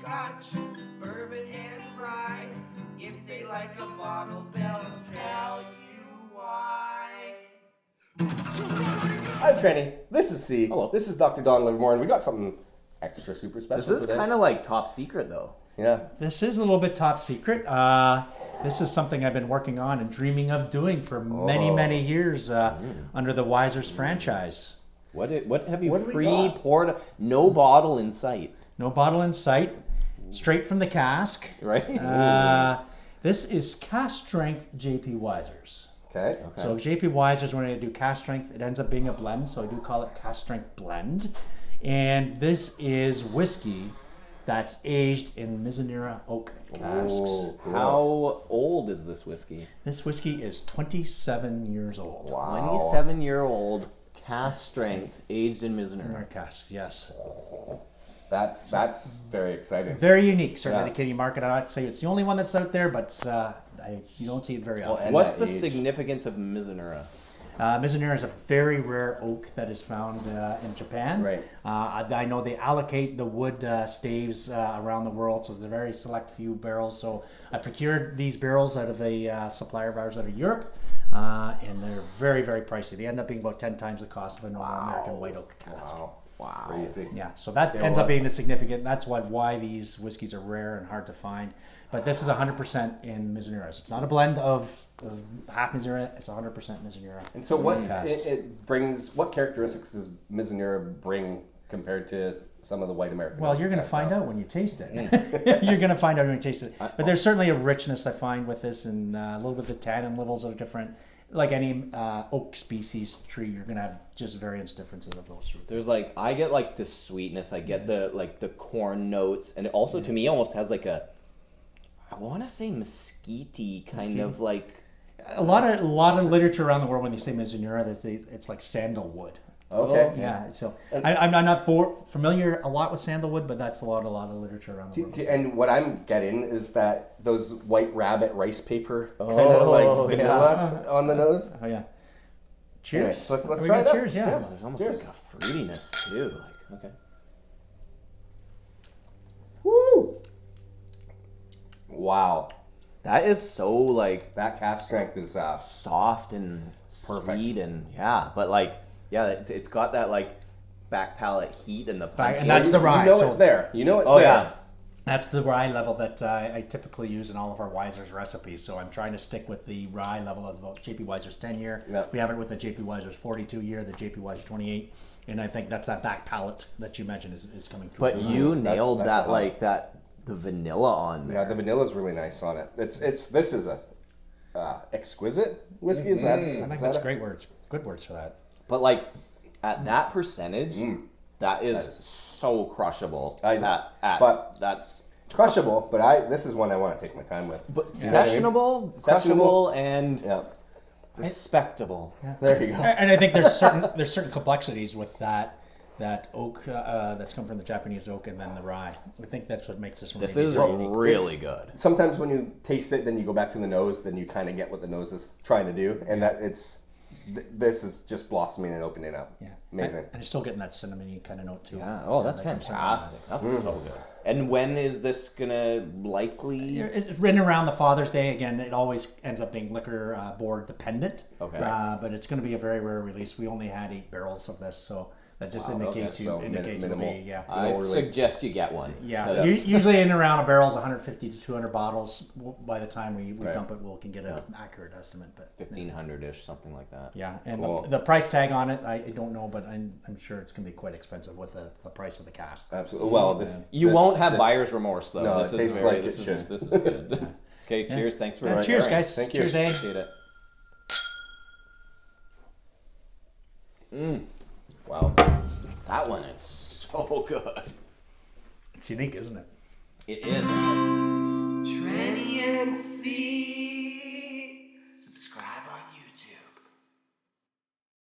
Scotch, bourbon, and rye. If they like a bottle, they'll tell you why. I'm Trenny. This is C. Hello. This is Dr. Don Livermore, and we got something extra super special This is today. kind of like top secret, though. Yeah. This is a little bit top secret. This is something I've been working on and dreaming of doing for many years under the Wiser's franchise. What have you What do we got? pre-poured? No bottle in sight, No bottle in sight, straight from the cask. right? This is cask strength JP Wiser's. Okay. So JP Wiser's, when I do cask strength, it ends up being a blend, so I do call it cask strength blend. And this is whiskey that's aged in Mizunara oak casks. Ooh, cool. How old is this whiskey? This whiskey is 27 years old. Wow. 27-year-old cask strength, aged in Mizunara. Our casks, yes. That's very exciting. Very unique, certainly Yeah. the Canadian market. I'd say it's the only one that's out there, but you don't see it very often. and What's that the age. significance of Mizunara? Mizunara is a very rare oak that is found in Japan. Right. I know they allocate the wood staves around the world, so there's a very select few barrels. So I procured these barrels out of a supplier of ours out of Europe, and they're very pricey. They end up being about 10 times the cost of a normal American white oak cask. Wow. Crazy. Yeah, so that It ends up was. being the significant. That's why these whiskeys are rare and hard to find. But this is 100% in Mizunara. So it's not a blend of half Mizunara. It's 100% Mizunara. And so what casks. it brings, what characteristics does Mizunara bring compared to some of the white American? Well, you're going to casks find now? out when you taste it. You're going to find out when you taste it. But there's certainly a richness I find with this, and a little bit of the tannin levels are different. Like any oak species tree, you're going to have just variance differences of those sorts. There's I get the sweetness, I get the corn notes, and it also to me almost has I want to say mesquite kind of like. A lot of literature around the world when they say Mizunara, it's like sandalwood. Okay. Yeah, so I'm not familiar a lot with sandalwood, but that's a lot of literature around the world. And what I'm getting is that those white rabbit rice paper kind of like vanilla on the nose. Oh yeah. Cheers. Anyway, let's We try got it out. cheers, yeah. There's almost Cheers. like a fruitiness too. Okay. Woo! Wow. That is so That cask strength is soft and Perfect. sweet and it's got that back palate heat and the punch. And that's the rye. You know so it's there. You know it's Oh there. yeah. That's the rye level that I typically use in all of our Wiser's recipes. So I'm trying to stick with the rye level of the JP Wiser's 10 year. Yeah. We have it with the JP Wiser's 42 year, the JP Wiser's 28. And I think that's that back palate that you mentioned is coming through. But you nailed that's that the vanilla on there. Yeah, the vanilla's really nice on it. This is a exquisite whiskey. Is that? I think that's great words. Good words for that. But at that percentage, that is so crushable. That's Crushable, but this is one I want to take my time with. but You know what I mean? sessionable, Sessionable. crushable, and Yeah, respectable. there you go. And I think there's certain complexities with that oak that's come from the Japanese oak and then the rye. I think that's what makes this one. This maybe is very unique. really good. Sometimes when you taste it, then you go back to the nose, then you kind of get what the nose is trying to do, and this is just blossoming and opening up. Yeah, Amazing. And it's still getting that cinnamony kind of note too. Yeah. Oh, that's that comes from fantastic. That's so good. And when is this gonna likely? It's written around the Father's Day. Again, it always ends up being liquor board dependent. Okay. But it's going to be a very rare release. We only had 8 barrels of this, so that just indicates okay, so indicates it'll minimal. be, yeah. I release. suggest you get one. Yeah, usually in around a barrel's 150 to 200 bottles. By the time we Right. dump it, we can get an accurate estimate. But 1,500-ish, something like that. yeah, and Cool. the price tag on it, I don't know, but I'm sure it's going to be quite expensive with the price of the cast. Absolutely. Well, this You this- won't have this- buyer's remorse though. No, this it is tastes very. like This it is should. this is good. Okay. Cheers. Thanks for. Cheers, All right, guys. thank you. Cheers, eh? Appreciate it. Wow. That one is so good. It's unique, isn't it? It is. Tranny and C.